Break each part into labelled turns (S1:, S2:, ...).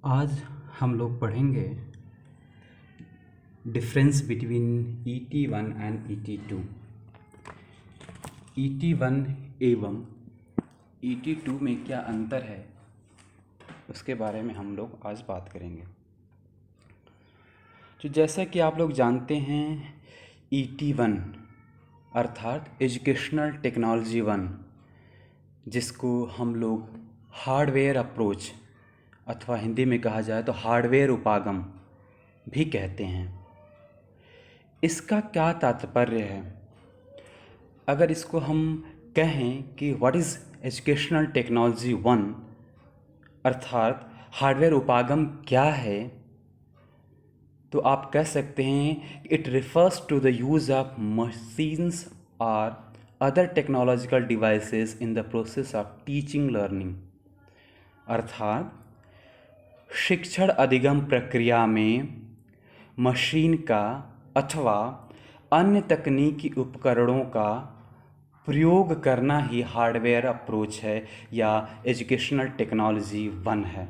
S1: आज हम लोग पढ़ेंगे difference between ET1 and ET2। ET1 एवं ET2 में क्या अंतर है उसके बारे में हम लोग आज बात करेंगे। तो जैसा कि आप लोग जानते हैं, ET1 अर्थात एजुकेशनल टेक्नोलॉजी 1, जिसको हम लोग हार्डवेयर अप्रोच अथवा हिंदी में कहा जाए तो हार्डवेयर उपागम भी कहते हैं। इसका क्या तात्पर्य है? अगर इसको हम कहें कि व्हाट इज़ एजुकेशनल टेक्नोलॉजी 1 अर्थात हार्डवेयर उपागम क्या है, तो आप कह सकते हैं it refers to the use of machines और other technological devices in the process of teaching learning. अर्थात शिक्षण अधिगम प्रक्रिया में मशीन का अथवा अन्य तकनीकी उपकरणों का प्रयोग करना ही हार्डवेयर अप्रोच है या एजुकेशनल टेक्नोलॉजी 1 है।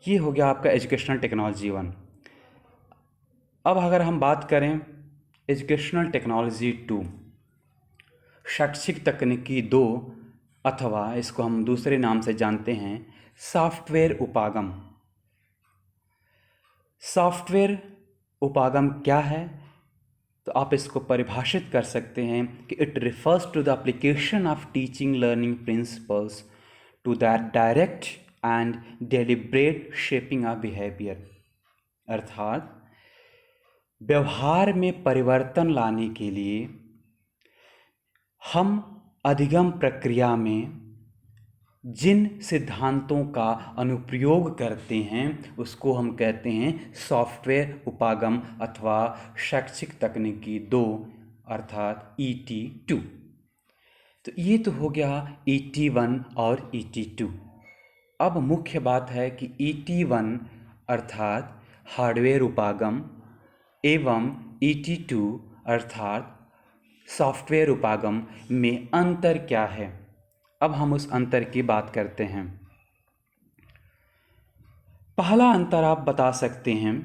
S1: ये हो गया आपका एजुकेशनल टेक्नोलॉजी 1। अब अगर हम बात करें एजुकेशनल टेक्नोलॉजी 2, शैक्षिक तकनीकी 2, अथवा इसको हम दूसरे नाम से जानते हैं सॉफ्टवेयर उपागम। सॉफ्टवेयर उपागम क्या है? तो आप इसको परिभाषित कर सकते हैं कि it refers to the application of teaching learning principles to that direct and deliberate shaping of behaviour. अर्थात व्यवहार में परिवर्तन लाने के लिए हम अधिगम प्रक्रिया में जिन सिद्धांतों का अनुप्रयोग करते हैं उसको हम कहते हैं सॉफ्टवेयर उपागम अथवा शैक्षिक तकनीकी 2 अर्थात ET2। तो ये तो हो गया ET1 और ET2। अब मुख्य बात है कि ET1 अर्थात हार्डवेयर उपागम एवं ET2 अर्थात सॉफ्टवेयर उपागम में अंतर क्या है। अब हम उस अंतर की बात करते हैं। पहला अंतर आप बता सकते हैं,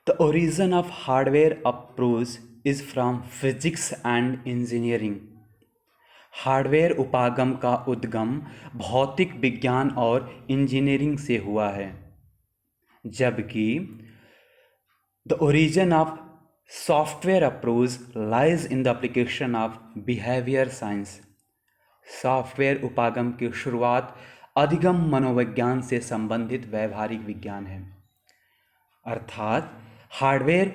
S1: the origin of hardware approach is from physics and engineering. Hardware उपागम का उद्गम भौतिक विज्ञान और इंजीनियरिंग से हुआ है, जबकि the origin of software approach lies in the application of behaviour science. Software उपागम की शुरुआत अधिगम मनोविज्ञान से संबंधित व्यवहारिक विज्ञान है। अर्थात हार्डवेयर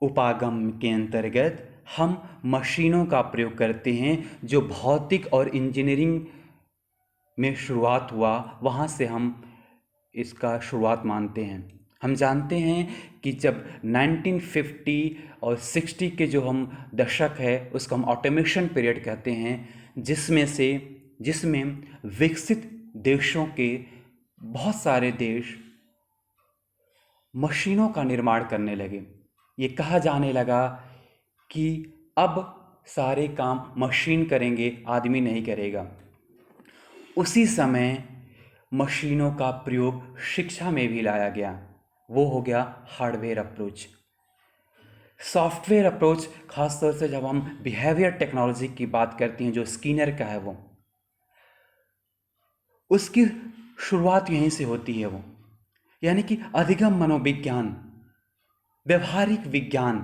S1: उपागम के अंतर्गत हम मशीनों का प्रयोग करते हैं जो भौतिक और इंजीनियरिंग में शुरुआत हुआ, वहाँ से हम इसका शुरुआत मानते हैं। हम जानते हैं कि जब 1950 और 60 के जो हम दशक है उसको हम ऑटोमेशन पीरियड कहते हैं, जिसमें विकसित देशों के बहुत सारे देश मशीनों का निर्माण करने लगे। ये कहा जाने लगा कि अब सारे काम मशीन करेंगे, आदमी नहीं करेगा। उसी समय मशीनों का प्रयोग शिक्षा में भी लाया गया, वो हो गया हार्डवेयर अप्रोच। सॉफ्टवेयर अप्रोच खासतौर से जब हम बिहेवियर टेक्नोलॉजी की बात करते हैं, जो स्किनर का है, वो उसकी शुरुआत यहीं से होती है। वो यानी कि अधिगम मनोविज्ञान, व्यवहारिक विज्ञान,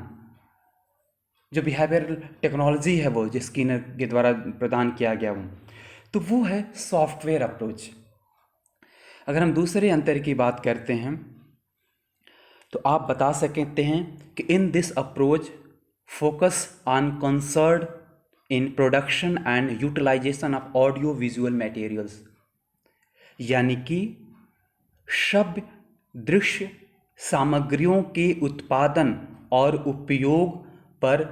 S1: जो बिहेवियर टेक्नोलॉजी है वो जो स्किनर के द्वारा प्रदान किया गया, वो है सॉफ्टवेयर अप्रोच। अगर हम दूसरे अंतर की बात करते हैं तो आप बता सकते हैं कि in this approach focus on concern in production and utilisation of audio visual materials. यानी कि शब्द दृश्य सामग्रियों के उत्पादन और उपयोग पर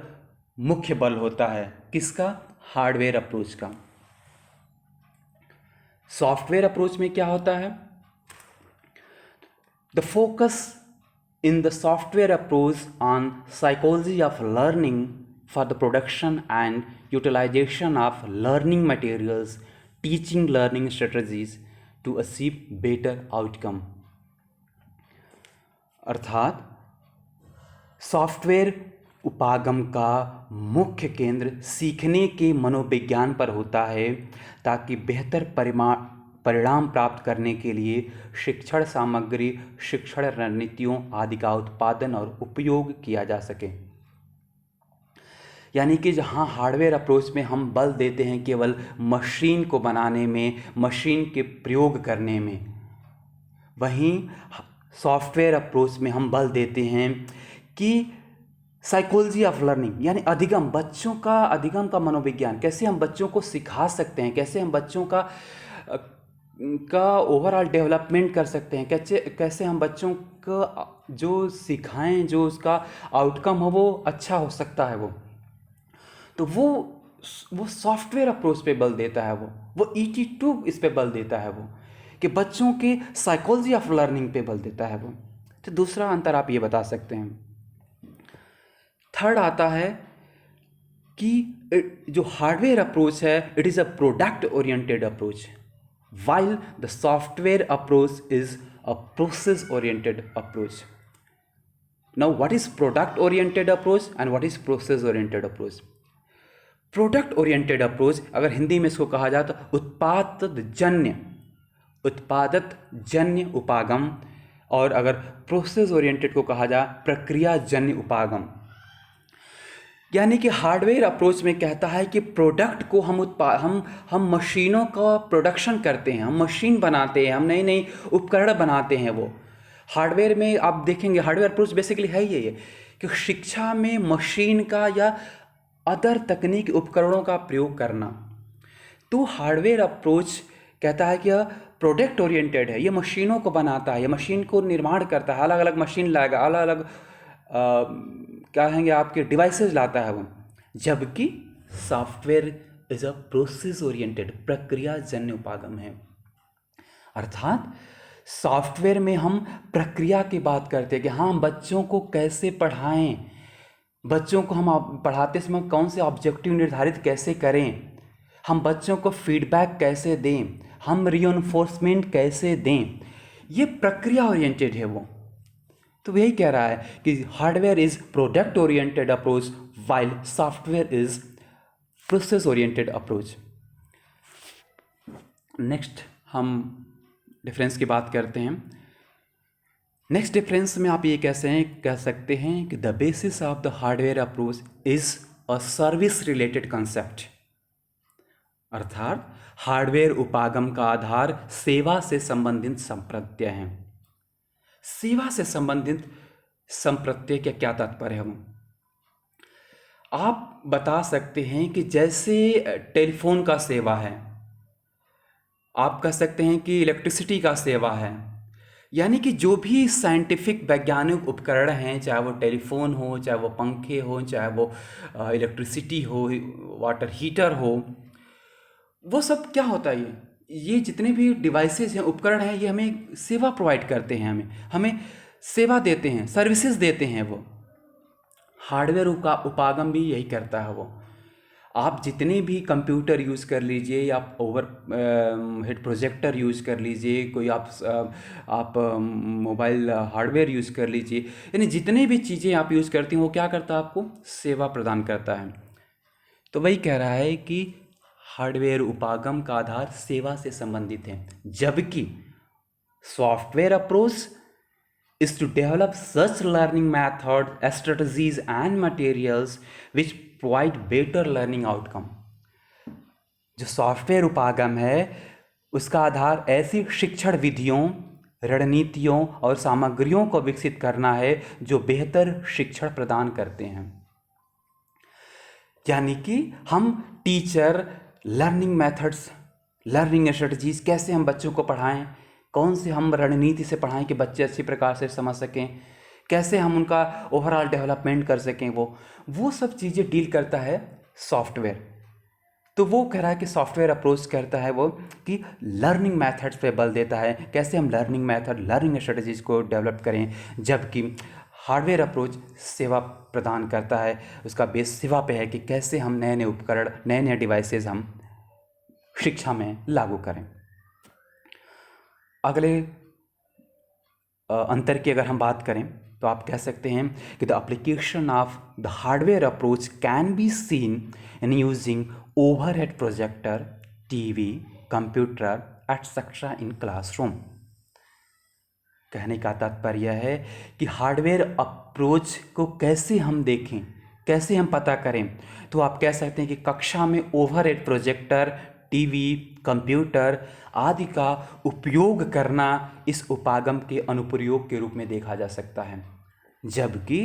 S1: मुख्य बल होता है। किसका? हार्डवेयर अप्रोच का। सॉफ्टवेयर अप्रोच में क्या होता है? The focus in the software approach on psychology of learning for the production and utilization of learning materials, teaching learning strategies to achieve better outcome। अर्थात सॉफ्टवेयर उपागम का मुख्य केंद्र सीखने के मनोविज्ञान पर होता है, ताकि बेहतर परिणाम प्राप्त करने के लिए शिक्षण सामग्री, शिक्षण रणनीतियों आदि का उत्पादन और उपयोग किया जा सके। यानी कि जहाँ हार्डवेयर अप्रोच में हम बल देते हैं केवल मशीन को बनाने में, मशीन के प्रयोग करने में, वहीं सॉफ्टवेयर अप्रोच में हम बल देते हैं कि साइकोलॉजी ऑफ लर्निंग, यानी अधिगम का मनोविज्ञान, कैसे हम बच्चों को सिखा सकते हैं, कैसे हम बच्चों का ओवरऑल डेवलपमेंट कर सकते हैं, कैसे हम बच्चों को जो सिखाएं, जो उसका आउटकम हो वो अच्छा हो सकता है। तो वो सॉफ्टवेयर अप्रोच पे बल देता है, वो ET2 इस पे बल देता है, वो कि बच्चों के साइकोलॉजी ऑफ लर्निंग पे बल देता है वो। तो दूसरा अंतर आप ये बता सकते हैं। थर्ड आता है कि जो हार्डवेयर अप्रोच है, it is a product oriented approach, while the software approach is a process oriented approach. Now what is product oriented approach and what is process oriented approach? Product oriented approach अगर हिंदी में इसको कहा जाए तो उत्पादत जन्य उपागम, और अगर प्रोसेस ओरिएंटेड को कहा जाए प्रक्रिया जन्य उपागम। यानी कि हार्डवेयर अप्रोच में कहता है कि प्रोडक्ट को हम मशीनों का प्रोडक्शन करते हैं, हम मशीन बनाते हैं, हम नई नई उपकरण बनाते हैं। वो हार्डवेयर में आप देखेंगे, हार्डवेयर अप्रोच बेसिकली है ये कि शिक्षा में मशीन का या अदर तकनीकी उपकरणों का प्रयोग करना। तो हार्डवेयर अप्रोच कहता है कि यह प्रोडक्ट ओरिएंटेड है, ये मशीनों को बनाता है, ये मशीन को निर्माण करता है, अलग अलग मशीन लाएगा, अलग अलग क्या कहेंगे आपके डिवाइसेस लाता है वो। जबकि software is a process oriented, प्रक्रिया जन्य उपागम है। अर्थात सॉफ्टवेयर में हम प्रक्रिया की बात करते हैं कि हाँ, हम बच्चों को कैसे पढ़ाएं, बच्चों को हम पढ़ाते समय कौन से ऑब्जेक्टिव निर्धारित कैसे करें, हम बच्चों को फीडबैक कैसे दें, हम रीइंफोर्समेंट कैसे दें, ये प्रक्रिया ओरिएंटेड है वो। तो यही कह रहा है कि hardware is product oriented approach while software is process oriented approach. Next हम डिफरेंस की बात करते हैं। नेक्स्ट डिफरेंस में आप ये कह सकते हैं कि the basis of the hardware approach is a service related concept. अर्थात हार्डवेयर उपागम का आधार सेवा से संबंधित संप्रत्यय हैं। सेवा से संबंधित संप्रत्यय का क्या तात्पर्य है? आप बता सकते हैं कि जैसे टेलीफोन का सेवा है, आप कह सकते हैं कि इलेक्ट्रिसिटी का सेवा है, यानी कि जो भी साइंटिफिक वैज्ञानिक उपकरण हैं, चाहे वो टेलीफोन हो, चाहे वो पंखे हो, चाहे वो इलेक्ट्रिसिटी हो, वाटर हीटर हो, वो सब क्या होता है, ये जितने भी डिवाइसेस हैं, उपकरण हैं, ये हमें सेवा प्रोवाइड करते हैं, हमें सेवा देते हैं, सर्विसेज देते हैं। वो हार्डवेयर का उपागम भी यही करता है। वो आप जितने भी कंप्यूटर यूज़ कर लीजिए, या आप हेड प्रोजेक्टर यूज़ कर लीजिए, कोई आप मोबाइल हार्डवेयर यूज़ कर लीजिए, यानी जितने भी चीज़ें आप यूज़ करती हैं वो क्या करता है, आपको सेवा प्रदान करता है। तो वही कह रहा है कि हार्डवेयर उपागम का आधार सेवा से संबंधित है, जबकि software approach is to develop such learning methods, strategies and materials which provide better learning outcome। जो सॉफ्टवेयर उपागम है उसका आधार ऐसी शिक्षण विधियों, रणनीतियों और सामग्रियों को विकसित करना है जो बेहतर शिक्षण प्रदान करते हैं। यानी कि हम teacher learning methods, learning strategies कैसे हम बच्चों को पढ़ाएं, कौन से हम रणनीति से पढ़ाएं कि बच्चे अच्छी प्रकार से समझ सकें, कैसे हम उनका ओवरऑल डेवलपमेंट कर सकें, वो सब चीज़ें डील करता है सॉफ्टवेयर। तो वो कह रहा है कि सॉफ्टवेयर अप्रोच करता है वो कि लर्निंग मेथड्स पे बल देता है, कैसे हम लर्निंग मेथड, लर्निंग स्ट्रेटजीज को डेवलप करें, जबकि हार्डवेयर अप्रोच सेवा प्रदान करता है, उसका बेस सेवा पे है कि कैसे हम नए नए उपकरण, नए नए डिवाइसेस हम शिक्षा में लागू करें। अगले अंतर की अगर हम बात करें तो आप कह सकते हैं कि the application of the hardware approach can be seen in using overhead projector, TV, computer etcetera in classroom. कहने का तात्पर्य है कि हार्डवेयर अप्रोच को कैसे हम देखें, कैसे हम पता करें, तो आप कह सकते हैं कि कक्षा में ओवरहेड प्रोजेक्टर, टीवी, कंप्यूटर आदि का उपयोग करना इस उपागम के अनुप्रयोग के रूप में देखा जा सकता है। जबकि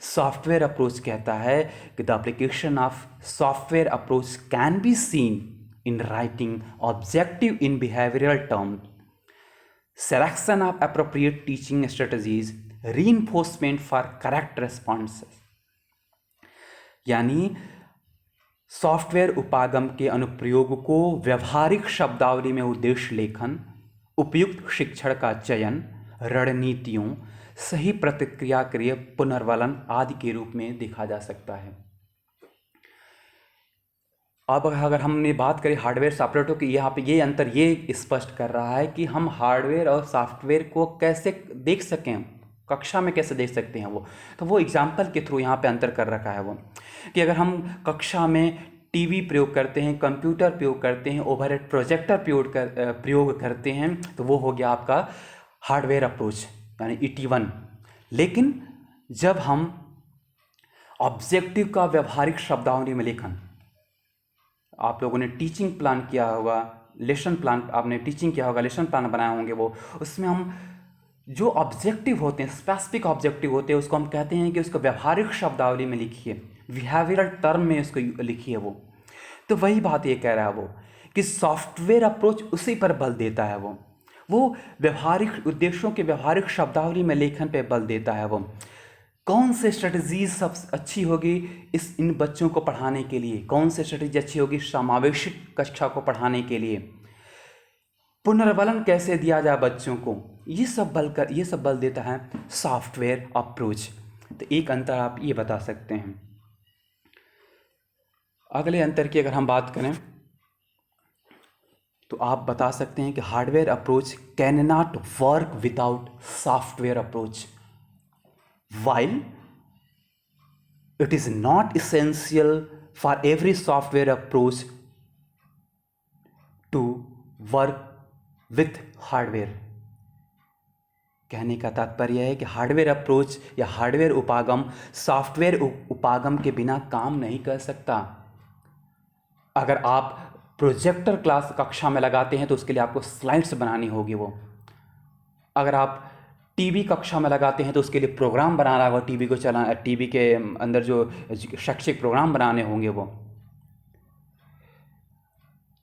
S1: सॉफ्टवेयर अप्रोच कहता है कि the application of software approach can be seen in writing objective in behavioural term, selection of appropriate teaching strategies, reinforcement for correct responses। यानी सॉफ्टवेयर उपागम के अनुप्रयोग को व्यवहारिक शब्दावली में उद्देश्य लेखन, उपयुक्त शिक्षण का चयन, रणनीतियों, सही प्रतिक्रिया के लिए पुनर्वलन आदि के रूप में देखा जा सकता है। अब अगर हमने बात करें हार्डवेयर सॉफ्टवेयर तो कि यहाँ पे ये अंतर ये स्पष्ट कर रहा है कि हम हार्डवेयर और सॉफ्टवेयर को कैसे देख सकें, कक्षा में कैसे देख सकते हैं वो एग्जाम्पल के थ्रू यहाँ पे अंतर कर रखा है वो कि अगर हम कक्षा में टीवी प्रयोग करते हैं, कंप्यूटर प्रयोग करते हैं, ओवरहेड प्रोजेक्टर प्रयोग करते हैं तो वो हो गया आपका हार्डवेयर अप्रोच यानी ET1। लेकिन जब हम ऑब्जेक्टिव का व्यवहारिक शब्दावली में लेखन, आप लोगों ने टीचिंग प्लान किया होगा, लेसन प्लान आपने टीचिंग किया होगा, लेसन प्लान बनाए होंगे, वो उसमें हम जो ऑब्जेक्टिव होते हैं, स्पेसिफिक ऑब्जेक्टिव होते हैं, उसको हम कहते हैं कि उसको व्यवहारिक शब्दावली में लिखिए, बिहेवियरल टर्म में उसको लिखिए। वो तो वही बात ये कह रहा है वो कि सॉफ्टवेयर अप्रोच उसी पर बल देता है, वो व्यवहारिक उद्देश्यों के व्यवहारिक शब्दावली में लेखन पे बल देता है। वो कौन से स्ट्रेटजीज सबसे अच्छी होगी इन बच्चों को पढ़ाने के लिए, कौन से स्ट्रेटजी अच्छी होगी समावेशित कक्षा को पढ़ाने के लिए, पुनर्वलन कैसे दिया जाए बच्चों को, ये सब बल देता है सॉफ्टवेयर अप्रोच। तो एक अंतर आप ये बता सकते हैं। अगले अंतर की अगर हम बात करें तो आप बता सकते हैं कि hardware approach can not work without software approach, while it is not essential for every software approach to work with hardware। कहने का तात्पर्य है कि हार्डवेयर अप्रोच या हार्डवेयर उपागम सॉफ्टवेयर उपागम के बिना काम नहीं कर सकता। अगर आप प्रोजेक्टर क्लास कक्षा में लगाते हैं तो उसके लिए आपको स्लाइड्स बनानी होगी। वो अगर आप टीवी कक्षा में लगाते हैं तो उसके लिए प्रोग्राम बनाना होगा, टीवी को चलाना, टीवी के अंदर जो शैक्षिक प्रोग्राम बनाने होंगे वो।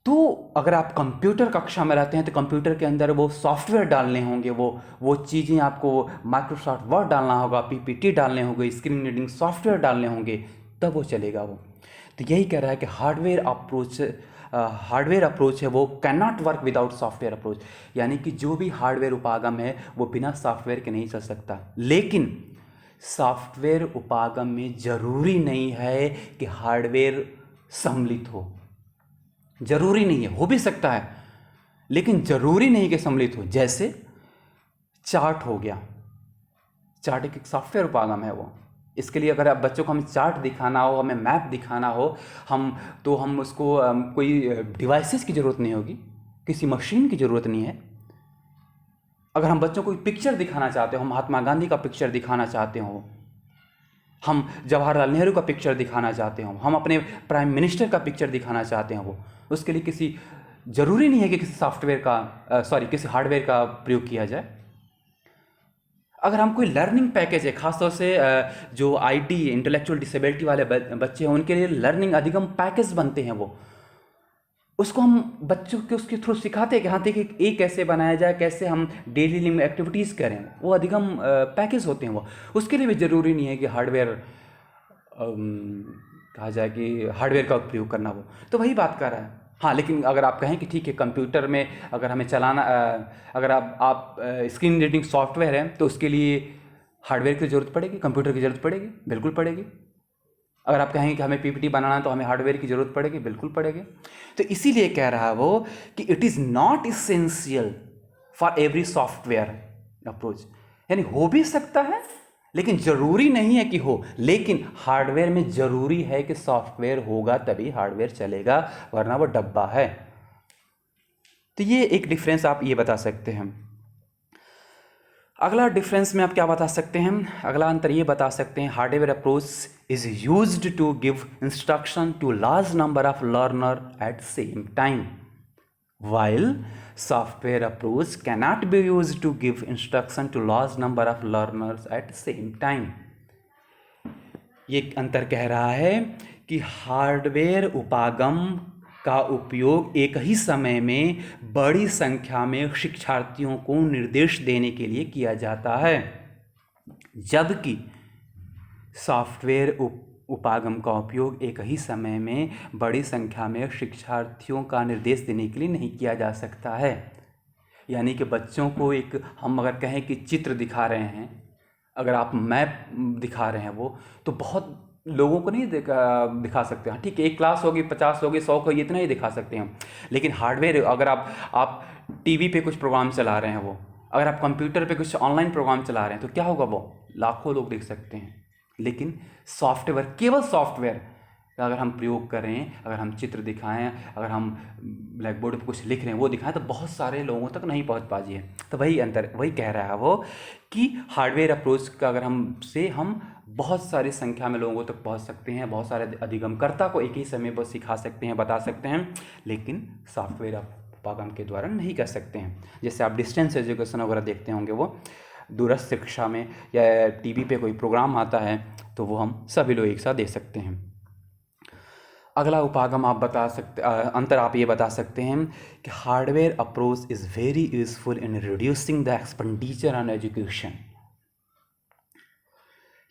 S1: तो अगर आप कंप्यूटर कक्षा में रहते हैं तो कंप्यूटर के अंदर वो सॉफ्टवेयर डालने होंगे, वो चीज़ें आपको माइक्रोसॉफ्ट वर्ड डालना होगा, PPT डालने होंगे, स्क्रीन रीडिंग सॉफ्टवेयर डालने होंगे, तब वो चलेगा वो। तो यही कह रहा है कि हार्डवेयर अप्रोच है वो can not work without software approach, यानी कि जो भी हार्डवेयर उपागम है वो बिना सॉफ्टवेयर के नहीं चल सकता। लेकिन सॉफ्टवेयर उपागम में जरूरी नहीं है कि हार्डवेयर सम्मिलित हो, जरूरी नहीं है, हो भी सकता है लेकिन जरूरी नहीं कि सम्मिलित हो। जैसे चार्ट हो गया, चार्ट एक सॉफ्टवेयर उपागम है वो। इसके लिए अगर आप बच्चों को हमें चार्ट दिखाना हो, हमें मैप दिखाना हो, हम उसको कोई डिवाइसेस की ज़रूरत नहीं होगी, किसी मशीन की ज़रूरत नहीं है। अगर हम बच्चों को पिक्चर दिखाना चाहते हो, महात्मा गांधी का पिक्चर दिखाना चाहते हो, हम जवाहरलाल नेहरू का पिक्चर दिखाना चाहते हो, हम अपने प्राइम मिनिस्टर का पिक्चर दिखाना चाहते हैं, वो उसके लिए किसी ज़रूरी नहीं है कि किसी हार्डवेयर का प्रयोग किया जाए। अगर हम कोई लर्निंग पैकेज है, खासतौर से जो IT इंटेलेक्चुअल डिसेबिलिटी वाले बच्चे हैं उनके लिए लर्निंग अधिगम पैकेज बनते हैं, वो उसको हम बच्चों के उसके थ्रू सिखाते हैं कि हाँ देखिए ये कैसे बनाया जाए, कैसे हम डेली लिविंग में एक्टिविटीज़ करें, वो अधिगम पैकेज होते हैं। वो उसके लिए भी ज़रूरी नहीं है कि हार्डवेयर कहा जाए कि हार्डवेयर का उपयोग करना। वो तो वही बात कर रहा है। हाँ, लेकिन अगर आप कहें कि ठीक है कंप्यूटर में अगर हमें चलाना, अगर आप स्क्रीन रीडिंग सॉफ्टवेयर है तो उसके लिए हार्डवेयर की ज़रूरत पड़ेगी, कंप्यूटर की ज़रूरत पड़ेगी, बिल्कुल पड़ेगी। अगर आप कहेंगे कि हमें PPT बनाना है तो हमें हार्डवेयर की ज़रूरत पड़ेगी, बिल्कुल पड़ेगी। तो इसीलिए कह रहा है वो कि it is not essential for every software approach, यानी हो भी सकता है लेकिन ज़रूरी नहीं है कि हो, लेकिन हार्डवेयर में ज़रूरी है कि सॉफ्टवेयर होगा तभी हार्डवेयर चलेगा, वरना वो डब्बा है। तो ये एक डिफरेंस आप ये बता सकते हैं। अगला डिफरेंस में आप क्या बता सकते हैं, अगला अंतर ये बता सकते हैं, hardware approach is used to give instruction to large number of learner at same time, while software approach cannot be used to give instruction to large number of learners at same time। ये अंतर कह रहा है कि hardware उपागम का उपयोग एक ही समय में बड़ी संख्या में शिक्षार्थियों को निर्देश देने के लिए किया जाता है, जबकि सॉफ्टवेयर उपागम का उपयोग एक ही समय में बड़ी संख्या में शिक्षार्थियों का निर्देश देने के लिए नहीं किया जा सकता है। यानी कि बच्चों को एक, हम अगर कहें कि चित्र दिखा रहे हैं, अगर आप मैप दिखा रहे हैं वो, तो बहुत लोगों को नहीं दिखा सकते हैं। ठीक है, एक क्लास होगी, 50 होगी, 100 को इतना ही दिखा सकते हैं। लेकिन हार्डवेयर, अगर आप टीवी पे कुछ प्रोग्राम चला रहे हैं, वो अगर आप कंप्यूटर पे कुछ ऑनलाइन प्रोग्राम चला रहे हैं, तो क्या होगा, वो लाखों लोग देख सकते हैं। लेकिन सॉफ्टवेयर, केवल सॉफ्टवेयर का अगर हम प्रयोग करें, अगर हम चित्र दिखाएं, अगर हम ब्लैक बोर्ड पर कुछ लिख रहे हैं वो दिखाएं, तो बहुत सारे लोगों तक नहीं पहुंच पाती है। तो वही अंतर, वही कह रहा है वो कि हार्डवेयर अप्रोच का अगर हम बहुत सारी संख्या में लोगों तक पहुंच सकते हैं, बहुत सारे अधिगमकर्ता को एक ही समय पर सिखा सकते हैं, बता सकते हैं, लेकिन सॉफ्टवेयर उपागम के द्वारा नहीं कर सकते हैं। जैसे आप डिस्टेंस एजुकेशन वगैरह देखते होंगे, वो दूरस्थ शिक्षा में या टीवी पे कोई प्रोग्राम आता है तो वो हम सभी लोग एक साथ देख सकते हैं। अगला उपागम आप बता सकते, अंतर आप ये बता सकते हैं कि hardware approach is very useful in reducing the expenditure on education.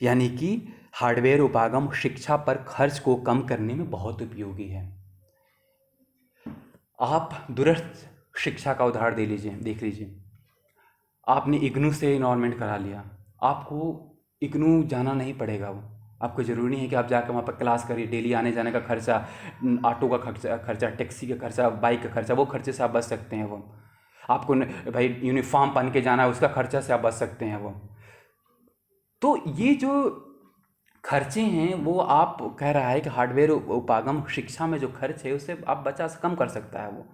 S1: यानी कि हार्डवेयर उपागम शिक्षा पर खर्च को कम करने में बहुत उपयोगी है। आप दूरस्थ शिक्षा का उदाहरण देख लीजिए। आपने इग्नू से इनरोलमेंट करा लिया, आपको इग्नू जाना नहीं पड़ेगा, वो आपको ज़रूरी नहीं है कि आप जाकर वहाँ पर क्लास करिए, डेली आने जाने का खर्चा, ऑटो का खर्चा, टैक्सी का खर्चा, बाइक का खर्चा, वो खर्चे से आप बच सकते हैं। वो आपको भाई यूनिफॉर्म पहन के जाना है, उसका खर्चा से आप बच सकते हैं। वो तो ये जो खर्चे हैं वो आप कह रहा है कि हार्डवेयर उपागम शिक्षा में जो खर्च है उससे आप बचा कम कर सकता है वो।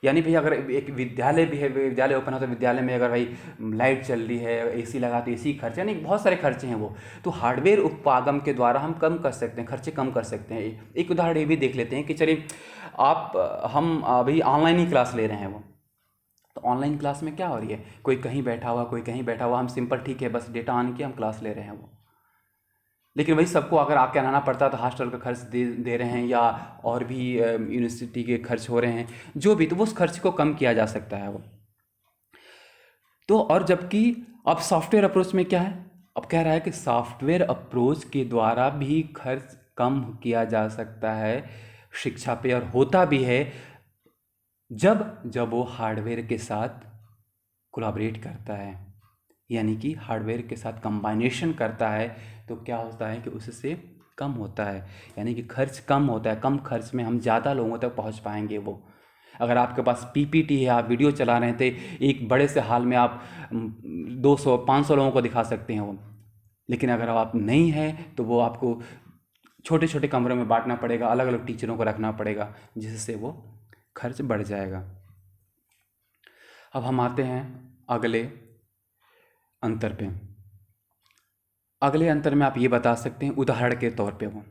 S1: यानी भाई अगर एक विद्यालय भी है, विद्यालय ओपन है, तो विद्यालय में अगर भाई लाइट चल रही है, एसी लगा तो एसी खर्चे, यानी बहुत सारे खर्चे हैं वो, तो हार्डवेयर उपागम के द्वारा हम कम कर सकते हैं, खर्चे कम कर सकते हैं। एक उदाहरण ये भी देख लेते हैं कि चलिए हम अभी ऑनलाइन ही क्लास ले रहे हैं, वो तो ऑनलाइन क्लास में क्या हो रही है, कोई कहीं बैठा हुआ, कोई कहीं बैठा हुआ, हम सिंपल ठीक है बस डेटा ऑन किया, हम क्लास ले रहे हैं वो। लेकिन वही सबको अगर आके आना पड़ता तो हॉस्टल का खर्च दे रहे हैं, या और भी यूनिवर्सिटी के खर्च हो रहे हैं, जो भी, तो उस खर्च को कम किया जा सकता है वो। तो और जबकि अब सॉफ्टवेयर अप्रोच में क्या है, अब कह रहा है कि सॉफ्टवेयर अप्रोच के द्वारा भी खर्च कम किया जा सकता है शिक्षा पे, और होता भी है जब वो हार्डवेयर के साथ कोलैबोरेट करता है, यानी कि हार्डवेयर के साथ कंबाइनेशन करता है, तो क्या होता है कि उससे कम होता है, यानी कि खर्च कम होता है। कम खर्च में हम ज़्यादा लोगों तक पहुंच पाएंगे। वो अगर आपके पास पीपीटी है, आप वीडियो चला रहे थे, एक बड़े से हाल में आप 200-500 लोगों को दिखा सकते हैं वो, लेकिन अगर आप नहीं हैं तो वो आपको छोटे छोटे कमरों में बांटना पड़ेगा, अलग अलग टीचरों को रखना पड़ेगा, जिससे वो खर्च बढ़ जाएगा। अब हम आते हैं अगले अंतर पे। अगले अंतर में आप ये बता सकते हैं उदाहरण के तौर पे वो,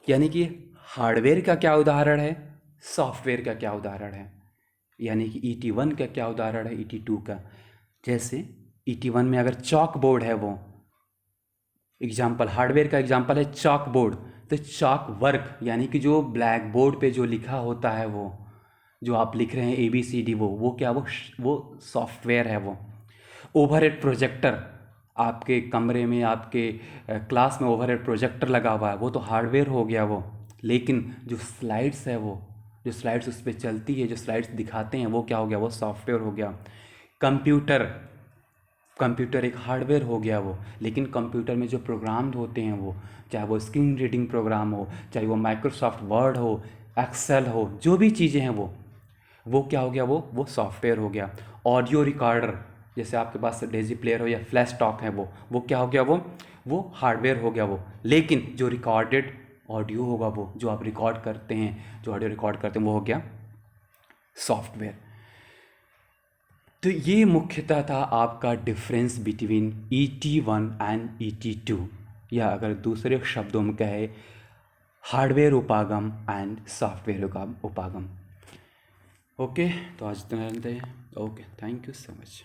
S1: यानी कि हार्डवेयर का क्या उदाहरण है, सॉफ्टवेयर का क्या उदाहरण है, यानी कि ET1 का क्या उदाहरण है, ET2 का। जैसे ET1 में अगर चॉक बोर्ड है, वो एग्जाम्पल, हार्डवेयर का एग्जाम्पल है चॉक बोर्ड, तो चॉक वर्क यानी कि जो ब्लैक बोर्ड पे जो लिखा होता है, वो जो आप लिख रहे हैं ABCD, वो क्या, वो सॉफ्टवेयर है। वो ओवरहेड प्रोजेक्टर, आपके कमरे में, आपके क्लास में ओवरहेड प्रोजेक्टर लगा हुआ है, वो तो हार्डवेयर हो गया वो। लेकिन जो स्लाइड्स है, वो जो स्लाइड्स उस पर चलती है, जो स्लाइड्स दिखाते हैं, वो क्या हो गया, वो सॉफ्टवेयर हो गया। कंप्यूटर एक हार्डवेयर हो गया वो, लेकिन कंप्यूटर में जो प्रोग्राम होते हैं, वो चाहे वो स्क्रीन रीडिंग प्रोग्राम हो, चाहे वो माइक्रोसॉफ्ट वर्ड हो, एक्सेल हो, जो भी चीज़ें हैं वो क्या हो गया, वो सॉफ्टवेयर हो गया। ऑडियो रिकॉर्डर, जैसे आपके पास डेजी प्लेयर हो या फ्लैश टॉक है, वो क्या हो गया, वो हार्डवेयर हो गया वो। लेकिन जो रिकॉर्डेड ऑडियो होगा, वो जो आप रिकॉर्ड करते हैं, जो ऑडियो रिकॉर्ड करते हैं, वो हो गया सॉफ्टवेयर। तो ये मुख्यतः था आपका difference between ET1 and ET2, या अगर दूसरे शब्दों में कहे हार्डवेयर उपागम एंड सॉफ्टवेयर उपागम। ओके, तो आज इतना रहते हैं। Okay, thank you so much.